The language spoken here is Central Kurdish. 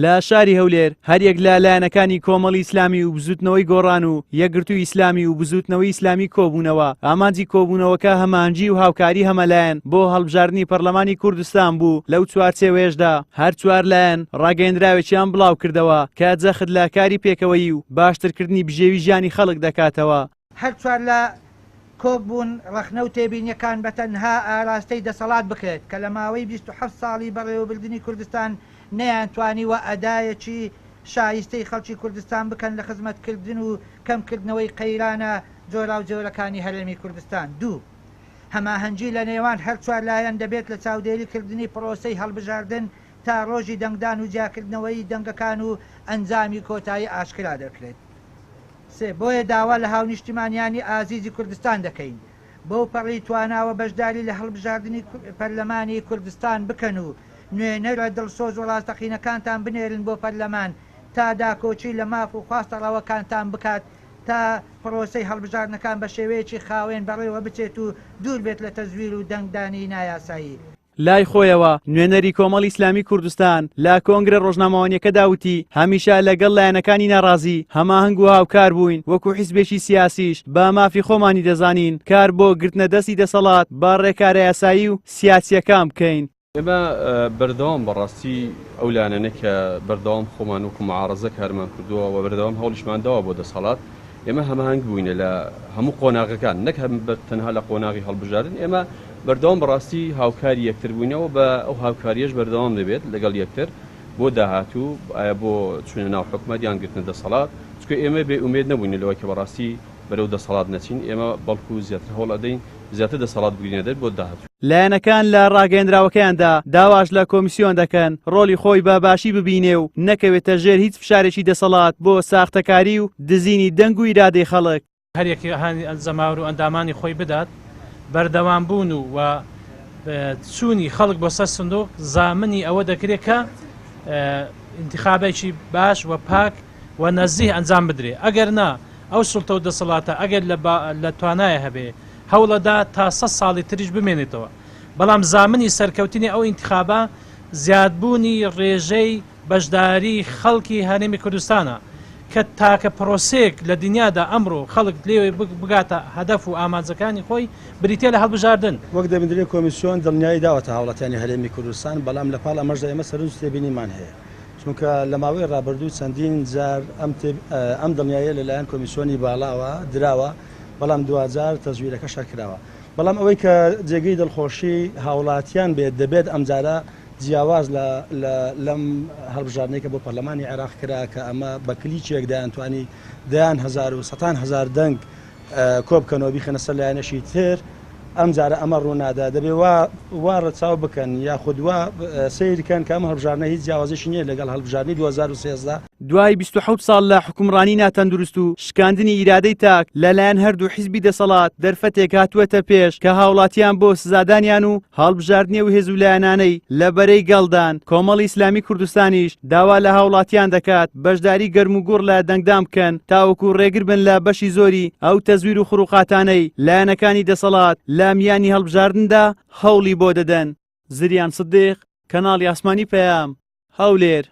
لە شاری هەولێر هەریەک لە لایەنەکانی کۆمەڵی ئیسلامی و بزوتنەوەی گۆڕان و یەکگرتووی ئیسلامی و بزوتنەوەی ئیسلامی کۆبوونەوە ئامانجی کۆبوونەوەکە هەمانجی و هاوکاری هەمەلایەن بۆ هەڵبژاردننی پەرلەمانی کوردستان بوو. لەو چوارچێوەیەشدا هەر چوار لایەن ڕاگەیەندراوێکیان بڵاو کردەوە کە جەخت لە کاری پێکەوەی و باشترکردنی بژێوی ژیانی خەڵک دەکاتەوە. هەر چوار لە کۆک بوون ڕەخنە و تێبینیەکان بەتەنها ئاراستەی دەسەڵات بکرێت کە لە ماوەی 27 ساڵی بەڕێوەبردننی کوردستان نەیانتوانی وە ئەدایەکی شایستەی خەڵکی کوردستان بکەن لە خزمەتکردن و کەمکردنەوەی قەیرانە جۆرا و جۆرەکانی هەرێمی کوردستان. دوو، هەماهەنگی لە نێوان هەر چوار لایەن دەبێت لە چاودێریکردنی پرۆسەی هەڵبژاردن تا ڕۆژی دەنگدان و جیاکردنەوەی دەنگەکان و ئەنجامی کۆتایی ئاشکرا دەکرێت. سێ، بۆیە داوا لە هاونیشتیمانیانی ئازیزی کوردستان دەکەین بەو پەڕی تواناوە بەشداری لە هەڵبژاردننی پەرلەمانی کوردستان بکەن و نوێنەرە دڵسۆز و ڕاستەقینەکانتان بنێرن بۆ پەرلەمان تا داکۆچی لە ماف و خواستەڕەوەکانتان بکات تا پرۆسەی هەڵبژاردنەکان بە شێوەیەکی خاوێن بەڕێوە بچێت و دوور بێت لە تەزویر و دەنگدانی نایاسایی. لای خۆیەوە نوێنەری کۆمەڵی ئیسلامی کوردستان لە کۆنگرە ڕۆژنامەوانیەکە داوتی هەمیشە لەگەڵ لایەنەکانی ناڕازی هەماهەنگ و هاوکار بووین وەکو حیزبێکی سیاسیش بە مافی خۆمانی دەزانین کار بۆ گرتنە دەستی دەسەڵات بە ڕێکارە یاسایی و سیاسیەکان بکەین. ئێمە بەردەوام بەڕاستی ئەو لایەنە کە بەردەوام خۆمان وەکو معارەزە کارمان کردووە و بەردەوام هەوڵیشمانداوە بۆ دەسەڵات ئێمە هەماهەنگ بووینە لە هەموو قۆناغەکان نەک تەنها لە قۆناغی هەڵبژاردن ئێمە بەردەوام بەڕاستی هاوکاری یەکتر بووینەوە بە ئەو هاوکاریەش بەردەوام دەبێت لەگەڵ یەکتر بۆ داهاتوو ئایا بۆ چونە ناو حکومەت یان گرتنە دەسەڵات چکە ئێمە بێ ئومێد نەبووین لەوەی کە بەڕاستی بەرەو دەسەڵات نەچین ئێمە بەڵکو زیاتر هەوڵ ئەدەین زیاتر دەسەڵات بگرینە دەر بۆ داهاتوو. لایەنەکان لە ڕاگەیەندراوەکەیاندا داواش لە کۆمیسیۆن دەکەن ڕۆڵی خۆی بە باشی ببینێ و نەکەوێتە ژێر هیچ فشارێکی دەسەڵات بۆ ساختەکاری و دزینی دەنگ و ئیرادەی خەڵک. هەرێکی زەماور و ئەندامانی خۆی بدات بەردەوام بوون و چوونی خەڵک بۆ سەر سندوق زامنی ئەوە دەکرێت کە انتخابێکی باش و پاک و نەزیه ئەنجام بدرێ. ئەگەر نا ئەو سوڵتە و دەسەڵاتە ئەگەر لە توانایە هەبێ هەوڵەدا تا 100 ساڵی تریش بمێنێتەوە بەڵام زامنی سەرکەوتنی ئەو انتخابە زیادبوونی ڕێژەی بەشداری خەڵکی هەرێمی کوردستانە کە تاکە پرۆسێک لە دنیادا ئەمڕۆ خەڵک لێوێ بگاتە هەدەف و ئامانجەکانی خۆی بریتە لە هەڵبژاردن. وەک دەبێت کۆمیسیۆن دڵنیایی داوەتە هاوڵاتیانی هەرێمی کوردستان بەڵام لە پاڵ ئەمەشدا ئێمە سەرنج تێبینیمان هەیە چونکە لە ماوەی ڕابردوو چەندین جار ئەم دڵنیاییە لەلایەن کۆمیسیۆنی باڵاوە دراوە بەڵام دوجار تەزویرەکە شەکراوە بەڵام ئەوەی کە جێگەی دڵخۆشی هاوڵاتیان بێت دەبێت ئەمجارە جیاواز لەم هەڵبژاردنێکە بۆ پەرلەمانی عێراق کرا کە ئەمە بە کلیچێک دایانتوانی دەیان هەزار و سەتان هەزار دەنگ کۆبکەنەوە بیخەنە سەر لایەنەشی تر ئەمجارە ئەمە ڕوونادا دەبێ وا ڕەچاو بکەن یاخود وا سیرکەن کە ئەم هەڵبژاردنە هیچ جیاوازیشی نییە لەگەڵ هەڵبژاردننی 2013 دوای 27 ساڵ لە حکومڕانی ناتەندروست و شکاندنی ئیرادەی تاک لەلایەن هەردوو حیزبی دەسەڵات دەرفەتێک هاتووەتە پێش کە هاوڵاتیان بۆ سزادانیان و هەڵبژاردننی و هێزولایەنانەی لە بەرەی گەڵدان کۆمەڵی ئیسلامی کوردستانیش داوا لە هاوڵاتیان دەکات بەشداری گەرم و گوڕ لە دەنگدان بکەن تاوەکو ڕێگر بن لە بەشی زۆری ئەو تەزویر و خروقاتانەی لایەنەکانی دەسەڵات لە میانی هەڵبژاردندا هەوڵی بۆ دەدەن. زریان سدیق کەناڵی ئاسمانی پەیام هەولێر.